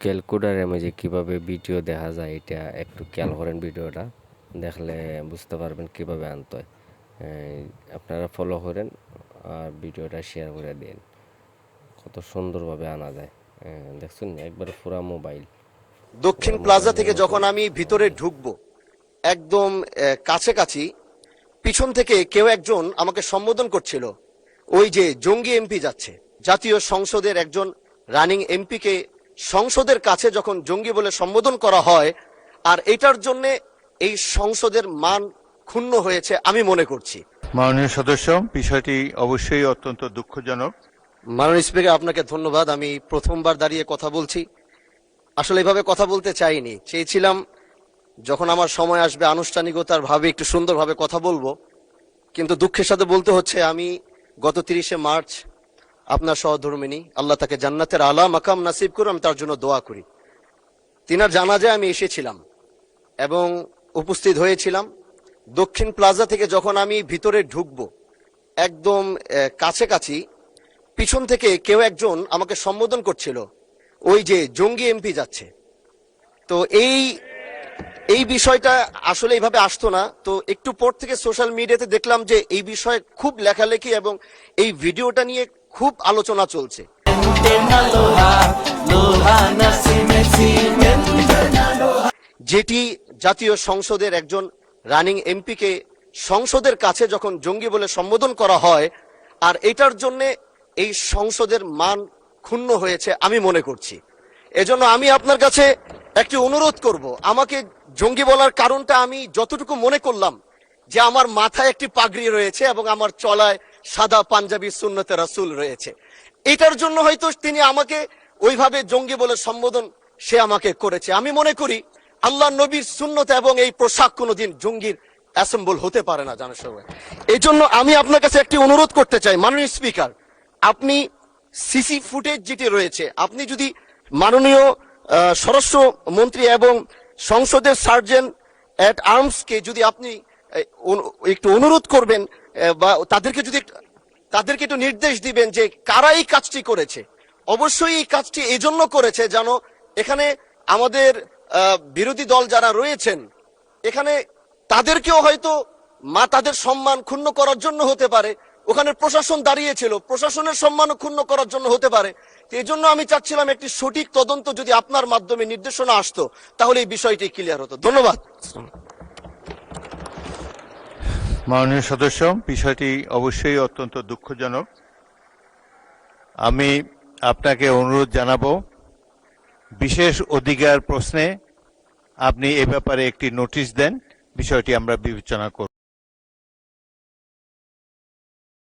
ক্যালকুলেটরের মাঝে কিভাবে ভিডিও দেখা যায় এটা একটু খেয়াল করেন। ভিডিওটা দেখলে বুঝতে পারবেন কিভাবে আনতে হয়। আপনারা ফলো করেন আর ভিডিওটা শেয়ার করে দিন, কত সুন্দরভাবে আনা যায়। দেখছেন একবারে পুরা মোবাইল। দক্ষিণ প্লাজা থেকে যখন আমি ভিতরে ঢুকবো, একদম কাছাকাছি পিছন থেকে কেউ একজন আমাকে সম্বোধন করছিল, ওই যে জঙ্গি এমপি যাচ্ছে, জাতীয় সংসদের একজন রানিং এমপিকে সংসদের কাছে যখন জঙ্গি বলে সম্বোধন করা হয়, আর এটার জন্য এই সংসদের মান ক্ষুণ্ণ হয়েছে আমি মনে করছি। মাননীয় সদস্য, বিষয়টি অবশ্যই অত্যন্ত দুঃখজনক। মাননীয় স্পিকার, আপনাকে ধন্যবাদ। আমি প্রথমবার দাঁড়িয়ে কথা বলছি, আসলে এভাবে কথা বলতে চাইনি, চেয়েছিলাম যখন আমার সময় আসবে আনুষ্ঠানিকতার ভাবে একটু সুন্দরভাবে কথা বলবো, কিন্তু দুঃখের সাথে বলতে হচ্ছে আমি গত 30শে মার্চ আপনার সহধর্মিনী, আল্লাহ তাকে জান্নাতের আলা মাকাম নাসিব করে, আমি তার জন্য দোয়া করি। তিনার জানাজায় আমি এসেছিলাম এবং উপস্থিত হয়েছিলাম। দক্ষিণ প্লাজা থেকে যখন আমি ভিতরে ঢুকবো, একদম কাছাকাছি পিছন থেকে কেউ একজন আমাকে সম্বোধন করছিল, ওই যে জঙ্গি এমপি যাচ্ছে। তো এই বিষয়টা আসলে এইভাবে আসতো না, তো একটু পর থেকে সোশ্যাল মিডিয়াতে দেখলাম যে এই বিষয়ে খুব লেখালেখি এবং এই ভিডিওটা নিয়ে খুব আলোচনা চলছে। যেটি জাতীয় সংসদের একজন রানিং এমপিকে সংসদের কাছে যখন জঙ্গি বলে সম্বোধন করা হয়, আর এটার জন্য এই সংসদের মান ক্ষুণ্ণ হয়েছে আমি মনে করছি। এজন্য আমি আপনার কাছে একটি অনুরোধ করব, আমাকে জঙ্গি বলার কারণটা আমি যতটুকু মনে করলাম যে আমার মাথায় একটি পাগড়ি রয়েছে এবং আমার চলায় সাদা পাঞ্জাবি সুন্নতে রাসূল রয়েছে, এটার জন্য হয়তো তিনি আমাকে ওইভাবে জঙ্গি বলে সম্বোধন সে আমাকে করেছে। আমি মনে করি আল্লাহ নবীর সুন্নত এবং এই পোশাক কোনোদিন জঙ্গির অ্যাসেম্বল হতে পারে না জানার সবাই। এই জন্য আমি আপনার কাছে একটি অনুরোধ করতে চাই, মাননীয় স্পিকার, আপনি সিসি ফুটেজ যেটি রয়েছে, আপনি যদি মাননীয় স্বরাষ্ট্র মন্ত্রী এবং সংসদের সার্জেন্ট অ্যাট আর্মসকে যদি আপনি একটু অনুরোধ করবেন বা তাদেরকে একটু নির্দেশ দিবেন যে কারা এই কাজটি করেছে। অবশ্যই এই কাজটি এজন্য করেছে যেন এখানে আমাদের বিরোধী দল যারা রয়েছেন এখানে তাদেরকেও হয়তো তাদের সম্মান ক্ষুণ্ণ করার জন্য হতে পারে, ওখানে প্রশাসন দাঁড়িয়েছিল, প্রশাসনের সম্মান ক্ষুণ্ণ করার জন্য হতে পারে। এই জন্য আমি চাচ্ছিলাম একটি সঠিক তদন্ত যদি আপনার মাধ্যমে নির্দেশনা আসতো তাহলে এই বিষয়টি ক্লিয়ার হতো। ধন্যবাদ। মাননীয় সদস্য, বিষয়টি অবশ্যই অত্যন্ত দুঃখজনক। আমি আপনাকে অনুরোধ জানাবো, বিশেষ অধিকার প্রশ্নে আপনি এ ব্যাপারে একটি নোটিশ দেন, বিষয়টি আমরা বিবেচনা করব।